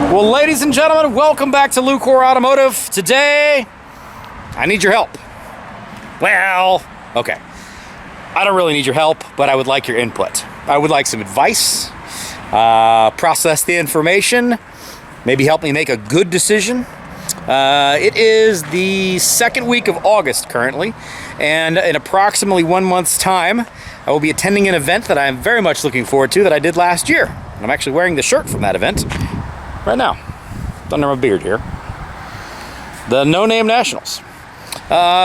Well, ladies and gentlemen, welcome back to Lucore Automotive. Today, I need your help. Well, okay. I don't really need your help, but I would like your input. I would like some advice, process the information, maybe help me make a good decision. It is the second week of August currently, and in approximately 1 month's time, I will be attending an event that I'm very much looking forward to that I did last year. And I'm actually wearing the shirt from that event right now, under my beard here. The No Name Nationals.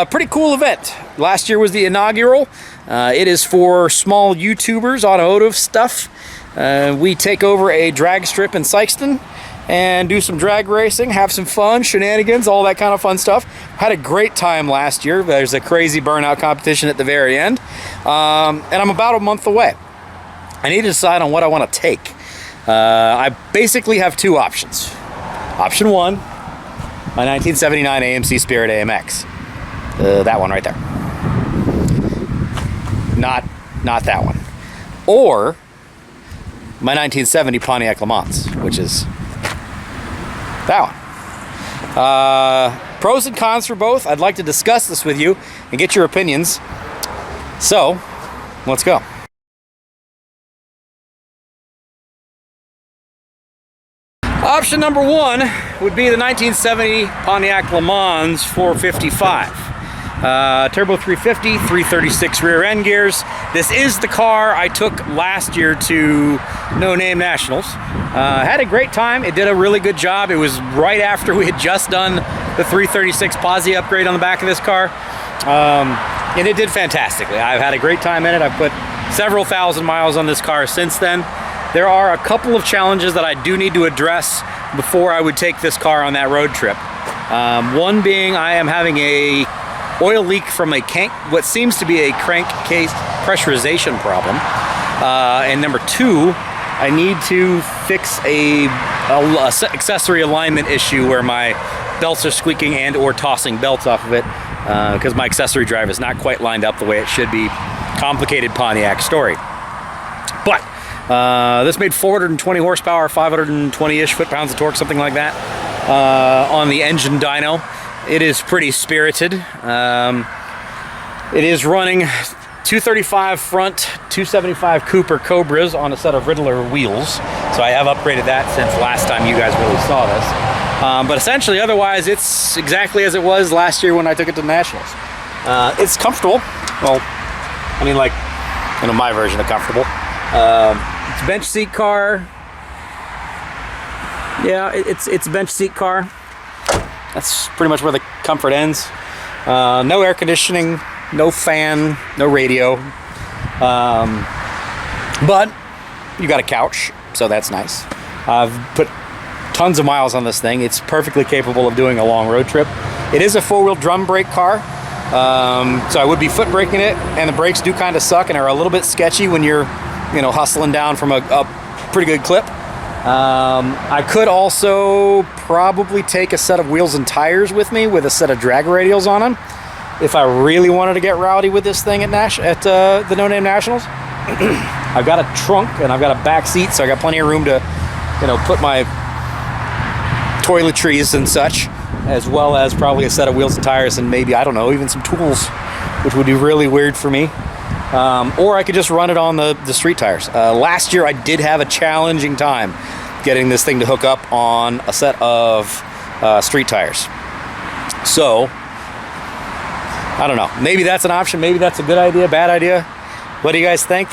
Pretty cool event. Last year was the inaugural. It is for small YouTubers, automotive stuff. We take over a drag strip in Sikeston and do some drag racing, have some fun, shenanigans, all that kind of fun stuff. Had a great time last year. There's a crazy burnout competition at the very end. And I'm about a month away. I need to decide on what I want to take. I basically have two options. Option one, my 1979 AMC Spirit AMX. That one right there. Not that one. Or my 1970 Pontiac LeMans, which is that one. Pros and cons for both. I'd like to discuss this with you and get your opinions. So, let's go. Option number one would be the 1970 Pontiac LeMans 455. Turbo 350, 336 rear end gears. This is the car I took last year to No Name Nationals. Had a great time. It did a really good job. It was right after we had just done the 336 Posi upgrade on the back of this car. And it did fantastically. I've had a great time in it. I've put several thousand miles on this car since then. There are a couple of challenges that I do need to address before I would take this car on that road trip. One being I am having a oil leak from what seems to be a crankcase pressurization problem. And number two, I need to fix a accessory alignment issue where my belts are squeaking and or tossing belts off of it because my accessory drive is not quite lined up the way it should be. Complicated Pontiac story. But this made 420 horsepower, 520-ish foot-pounds of torque, something like that, on the engine dyno. It is pretty spirited. It is running 235 front, 275 Cooper Cobras on a set of Riddler wheels. So I have upgraded that since last time you guys really saw this. But essentially, otherwise, it's exactly as it was last year when I took it to Nationals. It's comfortable. Well, I mean, like, my version of comfortable. It's a bench seat car. Yeah, it's a bench seat car. That's pretty much where the comfort ends. No air conditioning, no fan, no radio. But you got a couch, so that's nice. I've put tons of miles on this thing. It's perfectly capable of doing a long road trip. It is a four-wheel drum brake car. So I would be foot braking it, and the brakes do kind of suck and are a little bit sketchy when you're hustling down from a pretty good clip. I could also probably take a set of wheels and tires with me with a set of drag radials on them if I really wanted to get rowdy with this thing at the No Name Nationals. I've got a trunk and I've got a back seat, so I got plenty of room to put my toiletries and such, as well as probably a set of wheels and tires and maybe, I don't know, even some tools, which would be really weird for me. Or I could just run it on the street tires. Last year I did have a challenging time getting this thing to hook up on a set of street tires. So, I don't know. Maybe that's an option. Maybe that's a good idea, bad idea. What do you guys think?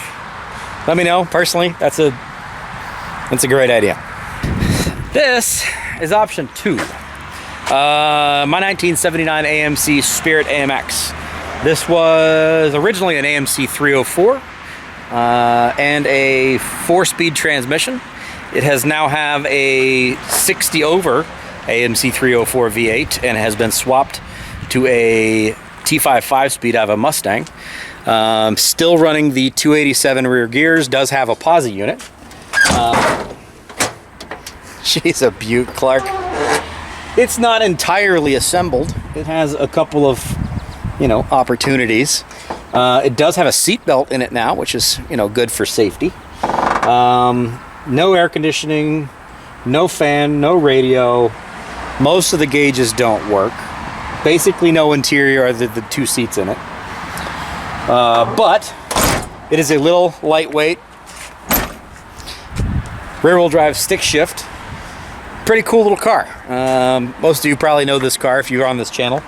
Let me know. Personally, that's a great idea. This is option two. My 1979 AMC Spirit AMX. This was originally an AMC 304 and a 4-speed transmission. It has now have a 60 over AMC 304 V8 and has been swapped to a T5 5-speed out of a Mustang. Still running the 287 rear gears, does have a Posi unit. She's a beaut, Clark. It's not entirely assembled. It has a couple of opportunities. It does have a seat belt in it now, which is good for safety. No air conditioning, no fan, no radio. Most of the gauges don't work. Basically no interior other than the 2 seats in it. But it is a little lightweight rear-wheel drive stick shift. Pretty cool little car. Most of you probably know this car if you're on this channel.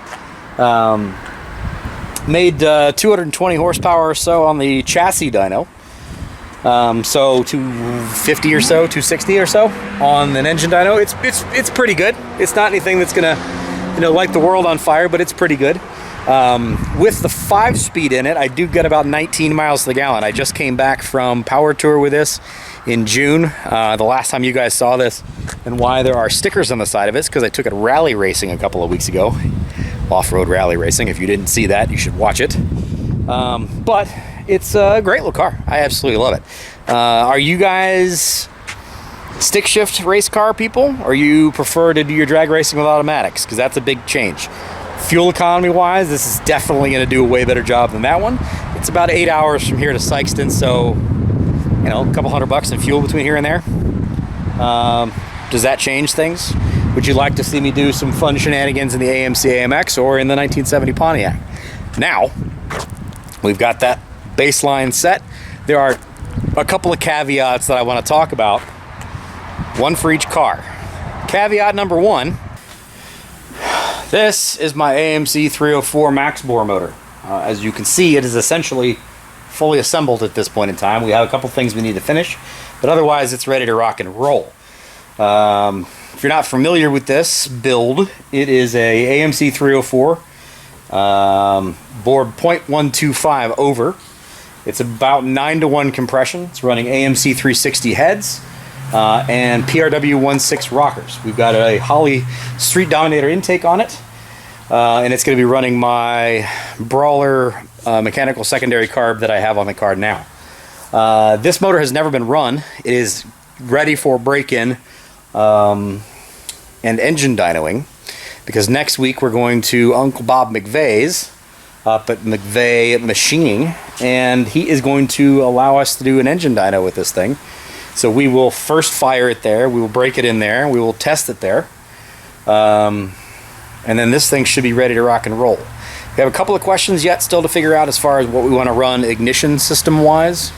Made 220 horsepower or so on the chassis dyno. So 250 or so, 260 or so on an engine dyno. It's pretty good. It's not anything that's gonna, you know, light the world on fire, but it's pretty good. With the 5-speed in it, I do get about 19 miles to the gallon. I just came back from Power Tour with this in June. The last time you guys saw this, and why there are stickers on the side of it is because I took it rally racing a couple of weeks ago. Off-road rally racing. If you didn't see that, you should watch it. But it's a great little car. I absolutely love it. Are you guys stick shift race car people, or you prefer to do your drag racing with automatics? Because that's a big change. Fuel economy wise, this is definitely going to do a way better job than that one. It's about 8 hours from here to Sikeston, so you know, a couple $100 in fuel between here and there. Does that change things? Would you like to see me do some fun shenanigans in the AMC AMX or in the 1970 Pontiac? Now, we've got that baseline set. There are a couple of caveats that I want to talk about, one for each car. Caveat number 1, this is my AMC 304 max bore motor. As you can see, it is essentially fully assembled at this point in time. We have a couple things we need to finish, but otherwise it's ready to rock and roll. If you're not familiar with this build, it is a AMC 304 board 0.125 over. It's about 9-to-1 compression. It's running AMC 360 heads and PRW 16 rockers. We've got a Holley Street Dominator intake on it, and it's going to be running my Brawler mechanical secondary carb that I have on the car now. This motor has never been run. It is ready for break-in and engine dynoing, because next week we're going to Uncle Bob McVeigh's up at McVeigh Machining, and he is going to allow us to do an engine dyno with this thing. So we will first fire it there, we will break it in there, we will test it there, and then this thing should be ready to rock and roll. We have a couple of questions yet still to figure out as far as what we want to run ignition system wise.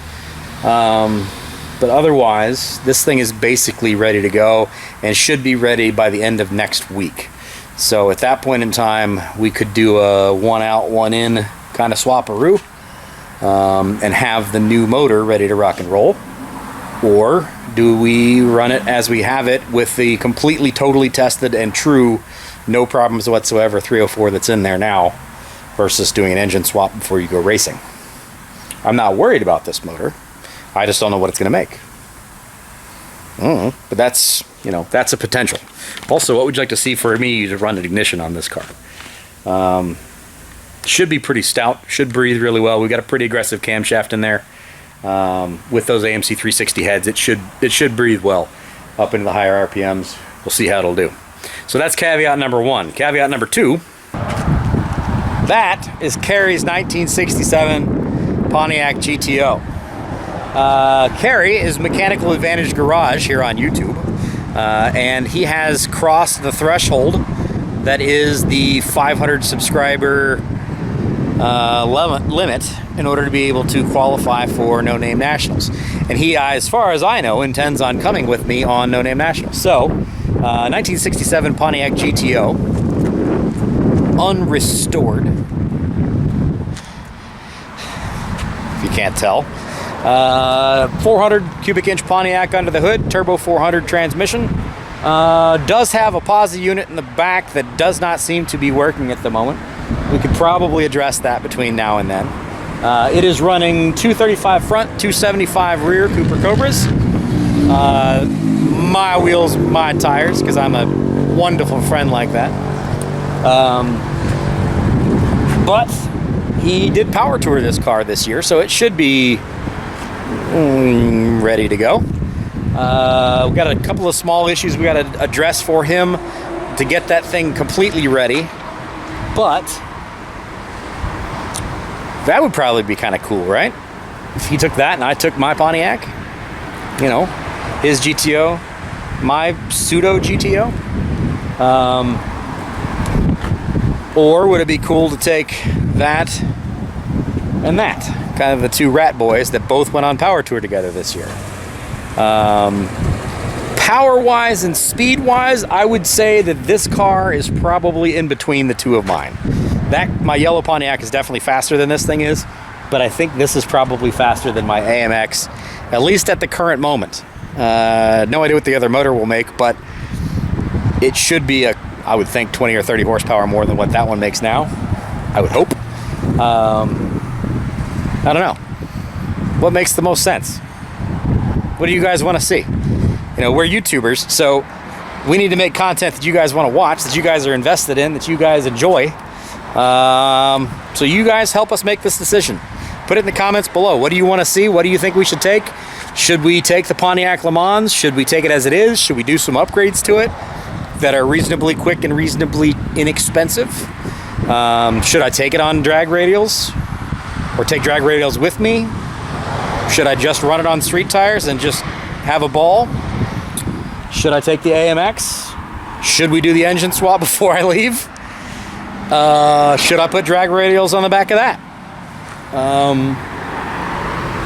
But otherwise, this thing is basically ready to go and should be ready by the end of next week. So at that point in time, we could do a 1 out, 1 in kind of swap-a-roo and have the new motor ready to rock and roll. Or do we run it as we have it with the completely, totally tested and true, no problems whatsoever 304 that's in there now, versus doing an engine swap before you go racing? I'm not worried about this motor. I just don't know what it's going to make. But that's, you know, that's a potential. Also, what would you like to see for me to run an ignition on this car? Should be pretty stout. Should breathe really well. We've got a pretty aggressive camshaft in there. With those AMC 360 heads, it should breathe well up into the higher RPMs. We'll see how it'll do. So that's caveat number 1. Caveat number 2. That is Carrie's 1967 Pontiac GTO. Carrie is Mechanical Advantage Garage here on YouTube, and he has crossed the threshold that is the 500 subscriber limit in order to be able to qualify for No Name Nationals. And he, as far as I know, intends on coming with me on No Name Nationals. So, 1967 Pontiac GTO, unrestored, if you can't tell. 400 cubic inch Pontiac under the hood, turbo 400 transmission. Does have a posi unit in the back that does not seem to be working at the moment. We could probably address that between now and then. It is running 235 front, 275 rear Cooper Cobras. My wheels, my tires, because I'm a wonderful friend like that. But he did power tour this car this year, so it should be ready to go. We've got a couple of small issues we got to address for him to get that thing completely ready, but that would probably be kind of cool, right? If he took that and I took my Pontiac, you know, his GTO, my pseudo GTO? Or would it be cool to take that and that? Kind of the two rat boys that both went on Power Tour together this year. Power-wise and speed-wise, I would say that this car is probably in between the two of mine. My yellow Pontiac is definitely faster than this thing is, but I think this is probably faster than my AMX, at least at the current moment. No idea what the other motor will make, but it should be I would think 20 or 30 horsepower more than what that one makes now. I would hope. I don't know. What makes the most sense? What do you guys want to see? You know, we're YouTubers, so we need to make content that you guys want to watch, that you guys are invested in, that you guys enjoy. So you guys help us make this decision. Put it in the comments below. What do you want to see? What do you think we should take? Should we take the Pontiac LeMans? Should we take it as it is? Should we do some upgrades to it that are reasonably quick and reasonably inexpensive? Should I take it on drag radials? Or take drag radials with me? Should I just run it on street tires and just have a ball? Should I take the AMX? Should we do the engine swap before I leave? Should I put drag radials on the back of that?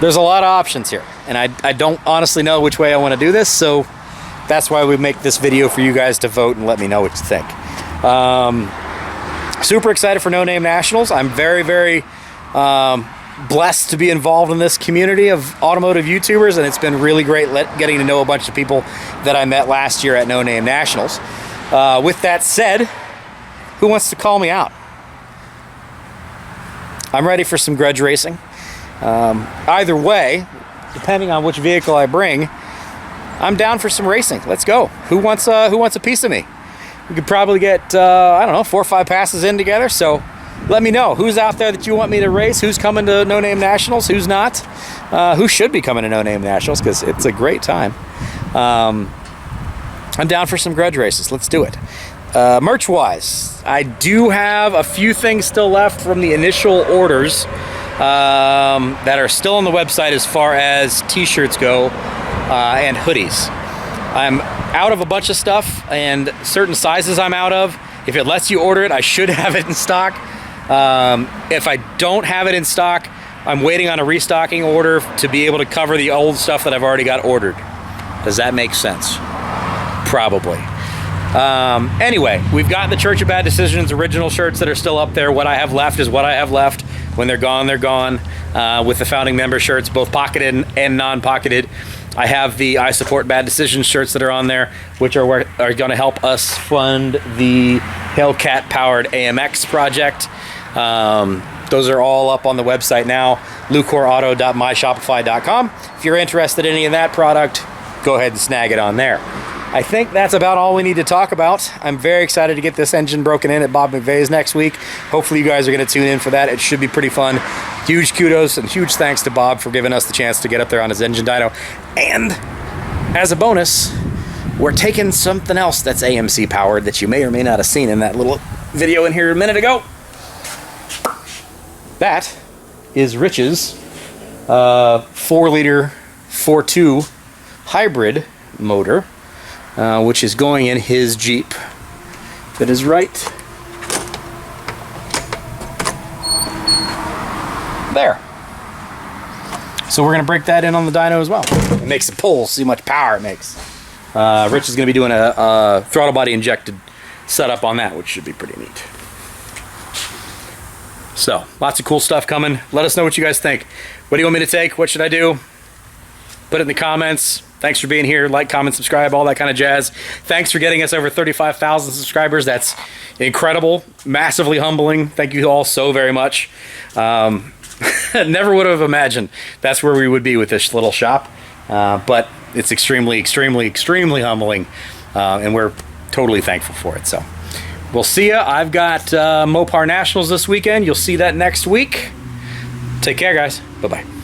There's a lot of options here, and I don't honestly know which way I want to do this, so that's why we make this video for you guys to vote and let me know what you think. Super excited for No Name Nationals. I'm very, very blessed to be involved in this community of automotive YouTubers, and it's been really great getting to know a bunch of people that I met last year at No Name Nationals. With that said, who wants to call me out? I'm ready for some grudge racing. Either way, depending on which vehicle I bring, I'm down for some racing. Let's go. Who wants a piece of me? We could probably get, I don't know, 4 or 5 passes in together, so let me know. Who's out there that you want me to race? Who's coming to No Name Nationals? Who's not? Who should be coming to No Name Nationals, because it's a great time. I'm down for some grudge races. Let's do it. Merch-wise, I do have a few things still left from the initial orders that are still on the website as far as t-shirts go and hoodies. I'm out of a bunch of stuff, and certain sizes I'm out of. If it lets you order it, I should have it in stock. If I don't have it in stock, I'm waiting on a restocking order to be able to cover the old stuff that I've already got ordered. Does that make sense? Probably. Anyway, we've got the Church of Bad Decisions original shirts that are still up there. What I have left is what I have left. When they're gone, they're gone. With the founding member shirts, both pocketed and non-pocketed. I have the I Support Bad Decisions shirts that are on there, which are going to help us fund the Hellcat-powered AMX project. Those are all up on the website now, lucoreauto.myshopify.com. If you're interested in any of that product, go ahead and snag it on there. I think that's about all we need to talk about. I'm very excited to get this engine broken in at Bob McVeigh's next week. Hopefully you guys are going to tune in for that. It should be pretty fun. Huge kudos and huge thanks to Bob for giving us the chance to get up there on his engine dyno. And as a bonus, we're taking something else that's AMC powered that you may or may not have seen in that little video in here a minute ago. That is Rich's 4-liter 4.2 hybrid motor, which is going in his Jeep. That is right there. So we're going to break that in on the dyno as well. It makes it pull, see how much power it makes. Rich is going to be doing a throttle body injected setup on that, which should be pretty neat. So, lots of cool stuff coming. Let us know what you guys think. What do you want me to take? What should I do? Put it in the comments. Thanks for being here. Like, comment, subscribe, all that kind of jazz. Thanks for getting us over 35,000 subscribers. That's incredible, massively humbling. Thank you all so very much. Never would have imagined that's where we would be with this little shop. But it's extremely, extremely, extremely humbling. And we're totally thankful for it. So we'll see ya. I've got Mopar Nationals this weekend. You'll see that next week. Take care, guys. Bye-bye.